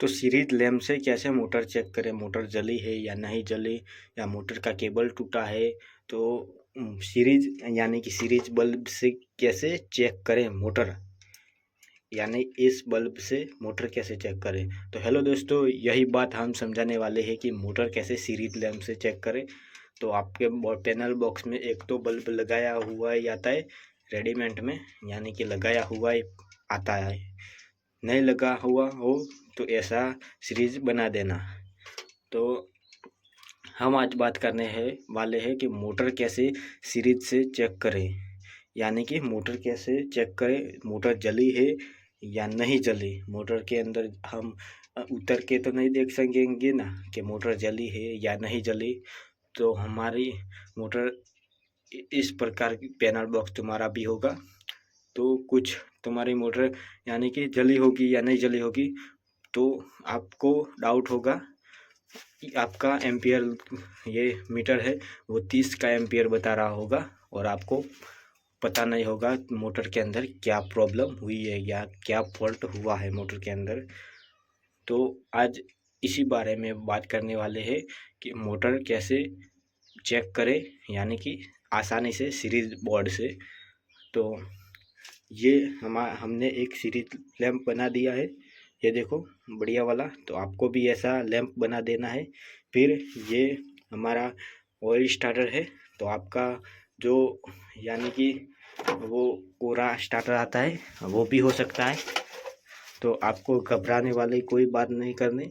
तो series lamp से कैसे मोटर चेक करें, मोटर जली है या नहीं जली, या मोटर का केबल टूटा है। तो सीरीज यानी कि सीरीज बल्ब से कैसे चेक करें मोटर, यानी इस बल्ब से मोटर कैसे चेक करें। तो हेलो दोस्तों, यही बात हम समझाने वाले हैं कि मोटर कैसे सीरीज लैम्प से चेक करें। तो आपके पैनल बॉक्स में एक तो बल्ब लगाया हुआ ही आता है रेडीमेड में, यानी कि लगाया हुआ ही आता है। नहीं लगा हुआ हो तो ऐसा सीरीज बना देना। तो हम आज बात करने हैं वाले हैं कि मोटर कैसे सीरीज से चेक करें, यानी कि मोटर कैसे चेक करें, मोटर जली है या नहीं जली। मोटर के अंदर हम उतर के तो नहीं देख सकेंगे ना कि मोटर जली है या नहीं जली। तो हमारी मोटर इस प्रकार की पैनल बॉक्स तुम्हारा भी होगा, तो कुछ तुम्हारी मोटर यानी कि जली होगी या नहीं जली होगी। तो आपको डाउट होगा कि आपका एम्पियर, ये मीटर है वो 30 का एम्पियर बता रहा होगा, और आपको पता नहीं होगा मोटर के अंदर क्या प्रॉब्लम हुई है या क्या फॉल्ट हुआ है मोटर के अंदर। तो आज इसी बारे में बात करने वाले हैं कि मोटर कैसे चेक करें, यानी कि आसानी से सीरीज बोर्ड से। तो ये हमने एक सीरीज लैंप बना दिया है, ये देखो बढ़िया वाला। तो आपको भी ऐसा लैंप बना देना है। फिर ये हमारा ऑयल स्टार्टर है। तो आपका जो यानी कि वो कोरा स्टार्टर आता है वो भी हो सकता है। तो आपको घबराने वाली कोई बात नहीं करनी,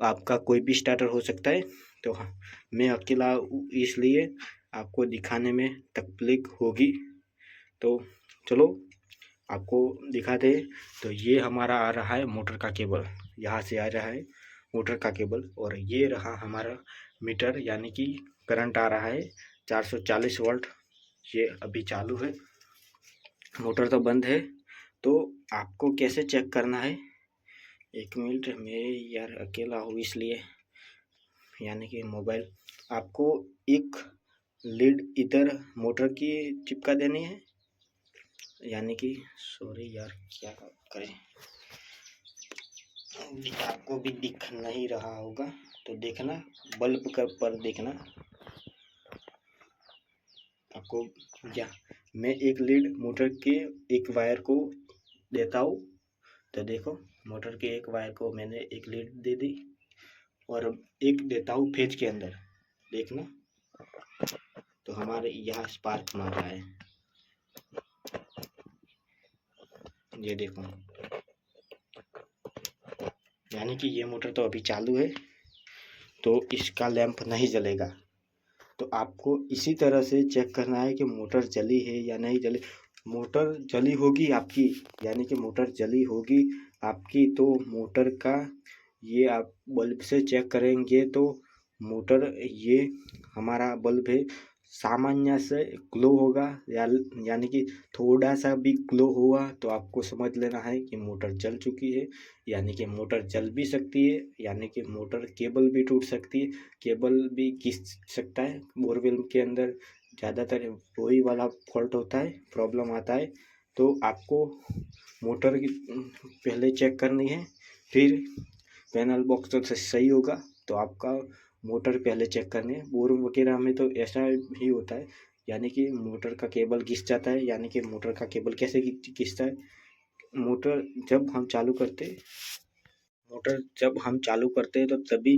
आपका कोई भी स्टार्टर हो सकता है। तो मैं अकेला इसलिए आपको दिखाने में तकलीफ होगी। तो चलो आपको दिखाते हैं। तो ये हमारा आ रहा है मोटर का केबल, यहाँ से आ रहा है मोटर का केबल, और ये रहा हमारा मीटर, यानी कि करंट आ रहा है 440 वोल्ट। ये अभी चालू है, मोटर तो बंद है। तो आपको कैसे चेक करना है, एक मिनट, मैं यार अकेला हूँ इसलिए, यानी कि मोबाइल आपको एक लीड इधर मोटर की चिपका देनी है, यानी कि सॉरी यार क्या करें, आपको भी दिख नहीं रहा होगा तो देखना, बल्ब का पर देखना आपको। या मैं एक लीड मोटर के एक वायर को देता हूँ। तो देखो मोटर के एक वायर को मैंने एक लीड दे दी, और एक देता हूँ फेज के अंदर, देखना। तो हमारे यहाँ स्पार्क मार रहा है, ये देखो, यानी कि ये मोटर तो अभी चालू है, तो इसका लैंप नहीं जलेगा। तो आपको इसी तरह से चेक करना है कि मोटर जली है या नहीं जली। मोटर जली होगी आपकी, यानी कि मोटर जली होगी आपकी, तो मोटर का ये आप बल्ब से चेक करेंगे तो मोटर, ये हमारा बल्ब है, सामान्य से ग्लो होगा, यानी कि थोड़ा सा भी ग्लो हुआ तो आपको समझ लेना है कि मोटर जल चुकी है। यानी कि मोटर जल भी सकती है, यानी कि मोटर केबल भी टूट सकती है, केबल भी घिस सकता है। बोरवेल के अंदर ज़्यादातर वही वाला फॉल्ट होता है, प्रॉब्लम आता है। तो आपको मोटर की पहले चेक करनी है, फिर पैनल बॉक्स तो सही होगा तो आपका मोटर पहले चेक करनी है। बोर वगैरह में तो ऐसा ही होता है, यानी कि मोटर का केबल घिस जाता है। यानी कि मोटर का केबल कैसे घिसता है, मोटर जब हम चालू करते मोटर जब हम चालू करते हैं तो तभी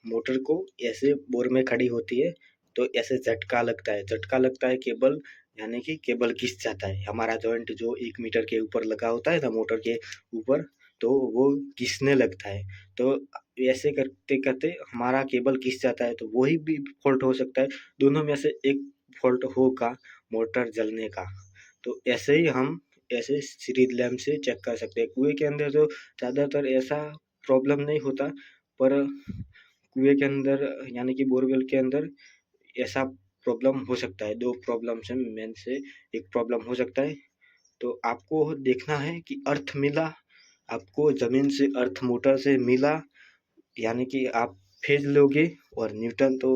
मोटर को ऐसे बोर में खड़ी होती है, तो ऐसे झटका लगता है, झटका लगता है केबल, यानी कि केबल घिस जाता है। हमारा जॉइंट जो 1 मीटर के ऊपर लगा होता है ना मोटर के ऊपर, तो वो घिसने लगता है। तो ऐसे करते करते हमारा केबल घिस जाता है, तो वही भी फॉल्ट हो सकता है। दोनों में से एक फॉल्ट होगा मोटर जलने का। तो ऐसे ही हम ऐसे सीरीज लैम्प से चेक कर सकते हैं। कुएं के अंदर तो ज़्यादातर ऐसा प्रॉब्लम नहीं होता, पर कुएं के अंदर यानी कि बोरवेल के अंदर ऐसा प्रॉब्लम हो सकता है। दो प्रॉब्लम से मेन से एक प्रॉब्लम हो सकता है। तो आपको देखना है कि अर्थ मिला, आपको ज़मीन से अर्थ मोटर से मिला, यानी कि आप फेज लोगे, और न्यूटन तो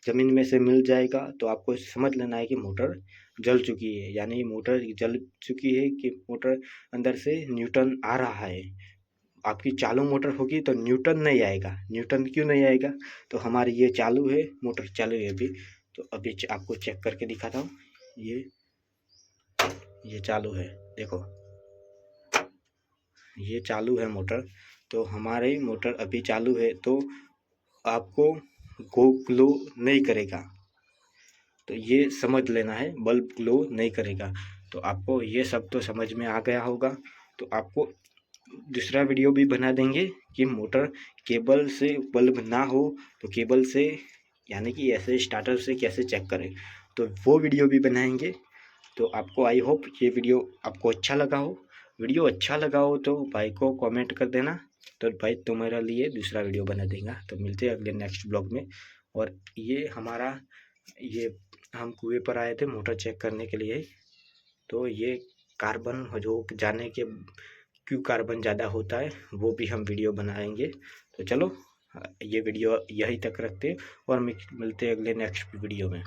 ज़मीन में से मिल जाएगा। तो आपको समझ लेना है कि मोटर जल चुकी है, यानी मोटर जल चुकी है कि मोटर अंदर से न्यूटन आ रहा है। आपकी चालू मोटर होगी तो न्यूटन नहीं आएगा। न्यूटन क्यों नहीं आएगा? तो हमारी ये चालू है, मोटर चालू है अभी। तो अभी आपको चेक करके दिखाता हूँ। ये चालू है, देखो ये चालू है मोटर। तो हमारी मोटर अभी चालू है, तो आपको गो ग्लो नहीं करेगा। तो ये समझ लेना है, बल्ब ग्लो नहीं करेगा। तो आपको ये सब तो समझ में आ गया होगा। तो आपको दूसरा वीडियो भी बना देंगे कि मोटर केबल से बल्ब ना हो तो केबल से यानी कि ऐसे स्टार्टर से कैसे चेक करें, तो वो वीडियो भी बनाएंगे। तो आपको आई होप ये वीडियो आपको अच्छा लगा हो। वीडियो अच्छा लगा हो तो भाई को कमेंट कर देना, तो भाई तुम्हारे लिए दूसरा वीडियो बना देगा। तो मिलते हैं अगले नेक्स्ट ब्लॉग में। और ये हमारा ये हम कुएं पर आए थे मोटर चेक करने के लिए। तो ये कार्बन जो जाने के क्यों कार्बन ज़्यादा होता है वो भी हम वीडियो बनाएंगे। तो चलो ये वीडियो यहीं तक रखते हैं और मिलते हैं अगले नेक्स्ट वीडियो में।